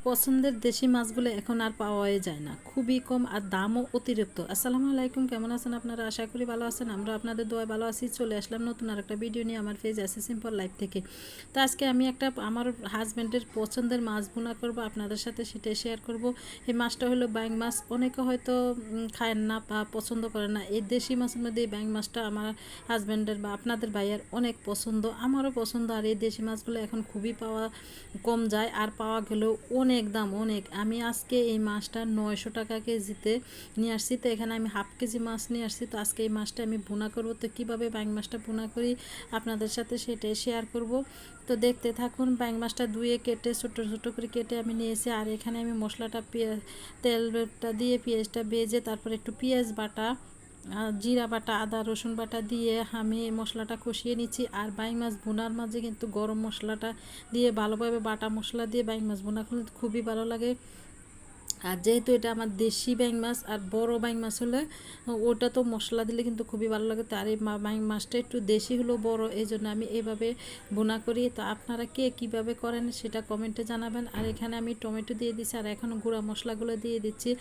পছন্দের দেশি মাছগুলো এখন আর পাওয়াই যায় না, খুবই কম আর দামও অতিরিক্ত। আসসালামু আলাইকুম, কেমন আছেন আপনারা? আশা করি ভালো আছেন। আমরা আপনাদের দোয়ায় ভালো আছি। চলে আসলাম নতুন আর একটা ভিডিও নিয়ে আমার পেজ আছে সিম্পল লাইফ থেকে। তো আজকে আমি আমার হাজব্যান্ডের পছন্দের মাছ ভুনা করব, আপনাদের সাথে সেটাই শেয়ার করব। এই মাছটা হলো ব্যাং মাছ। অনেকে হয়তো খায় না বা পছন্দ করে না। এই দেশি মাছের মধ্যে এই ব্যাং মাছটা আমার হাজব্যান্ডের বা আপনাদের ভাইয়ের অনেক পছন্দ, আমারও পছন্দ। আর এই দেশি মাছগুলো এখন খুবই পাওয়া কম যায়, আর পাওয়া গেলেও অনেক দাম, অনেক। আমি আজকে এই মাছটা 900 টাকা কেজিতে নিয়ে আসছি। তো এখানে আমি হাফ কেজি মাছ নিয়ে আসছি। তো আজকে এই মাছটা আমি ভুনা করব। তো কীভাবে ব্যাং মাছটা ভুনা করি আপনাদের সাথে সেটাই শেয়ার করব। তো দেখতে থাকুন। ব্যাং মাছটা ধুয়ে কেটে ছোটো ছোটো করে কেটে আমি নিয়েছি। আর এখানে আমি মশলাটা তেলটা দিয়ে পেঁয়াজটা ভেজে তারপর একটু পেঁয়াজ বাটা, জিরা বাটা, আদা রসুন বাটা দিয়ে আমি মশলাটা কষিয়ে নিচ্ছি। আর বাইং মাছ ভুনার মাঝে কিন্তু গরম মশলাটা দিয়ে ভালোভাবে বাটা মশলা দিয়ে বাইং মাছ ভুনা করলে খুবই ভালো লাগে। আর যেহেতু এটা আমার দেশি ব্যাং মাছ, আর বড় ব্যাং মাছ হলে ওটা তো মশলা দিলে কিন্তু খুবই ভালো লাগে। তো আর এই ব্যাং মাছটা একটু দেশি হলো বড়, এই জন্য আমি এইভাবে ভুনা করি। তো আপনারা কে কীভাবে করেন সেটা কমেন্টে জানাবেন। আর এখানে আমি টমেটো দিয়ে দিচ্ছি, আর এখন গুঁড়া মশলাগুলো দিয়ে দিচ্ছি।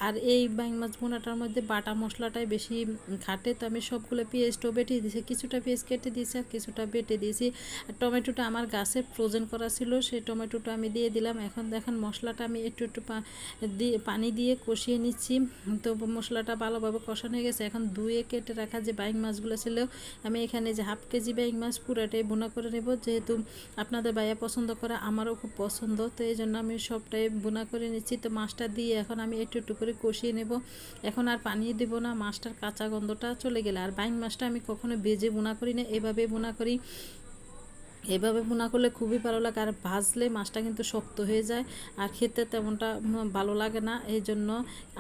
আর এই ব্যাং মাছ ভুনাটার মধ্যে বাটা মশলাটাই বেশি খাটে। তো আমি সবগুলো পেঁয়াজটাও বেটে দিয়েছি, কিছুটা পেঁয়াজ কেটে দিয়েছি আর কিছুটা বেটে দিয়েছি। আর টমেটোটা আমার গাছে ফ্রোজেন করা ছিল, সেই টমেটোটা আমি দিয়ে দিলাম। এখন দেখেন মশলাটা আমি একটু একটু পানি দিয়ে কষিয়ে নিচ্ছি। তো মশলাটা ভালোভাবে কষানো হয়ে গেছে। এখন ধুয়ে কেটে রাখা যে বাইং মাছগুলো ছিল, আমি এখানে যে হাফ কেজি বাইং মাছ পুরাটাই ভুনা করে নেব। যেহেতু আপনাদের ভাইয়া পছন্দ করে, আমারও খুব পছন্দ, তো এই জন্য আমি সবটাই ভুনা করে নিচ্ছি। তো মাছটা দিয়ে এখন আমি একটু একটু করে কষিয়ে নেব। এখন আর পানি দেব না, মাছটার কাঁচা গন্ধটা চলে গেলে। আর বাইং মাছটা আমি কখনো ভেজে ভুনা করি না, এভাবে ভুনা করি। এভাবে ভুনা করলে খুবই ভালো লাগে। আর ভাজলে মাছটা কিন্তু শক্ত হয়ে যায়, আর খেতে তেমনটা ভালো লাগে না, এই জন্য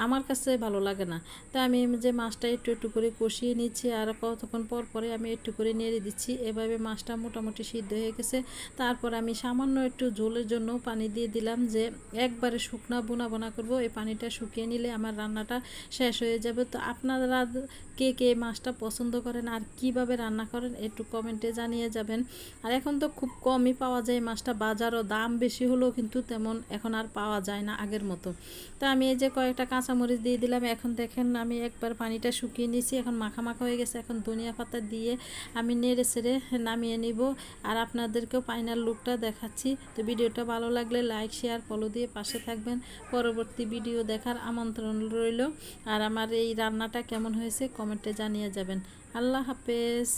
আমার কাছে ভালো লাগে না। তাই আমি যে মাছটা একটু একটু করে কষিয়ে নিচ্ছি, আর কতক্ষণ পর পরে আমি একটু করে নেড়ে দিচ্ছি। এভাবে মাছটা মোটামুটি সিদ্ধ হয়ে গেছে। তারপর আমি সামান্য একটু ঝোলের জন্য পানি দিয়ে দিলাম, যে একবারে শুকনা বোনা করব। এই পানিটা শুকিয়ে নিলে আমার রান্নাটা শেষ হয়ে যাবে। তো আপনারা কে কে মাছটা পছন্দ করেন আর কিভাবে রান্না করেন একটু কমেন্টে জানিয়ে যাবেন। আর এখন তো খুব কমই পাওয়া যায় মাছটা, বাজারও দাম বেশি হলেও কিন্তু তেমন এখন আর পাওয়া যায় না আগের মতো। তো আমি এই যে কয়েকটা কাঁচামরিচ দিয়ে দিলাম। এখন দেখেন আমি একবার পানিটা শুকিয়ে নিয়েছি, এখন মাখা মাখা হয়ে গেছে। এখন ধনিয়া পাতা দিয়ে আমি নেড়ে ছেড়ে নামিয়ে নিব। আর আপনাদেরকেও ফাইনাল লুকটা দেখাচ্ছি। তো ভিডিওটা ভালো লাগলে লাইক শেয়ার ফলো দিয়ে পাশে থাকবেন। পরবর্তী ভিডিও দেখার আমন্ত্রণ রইল। আর আমার এই রান্নাটা কেমন হয়েছে কমেন্টে জানিয়ে যাবেন। আল্লাহ হাফেজ।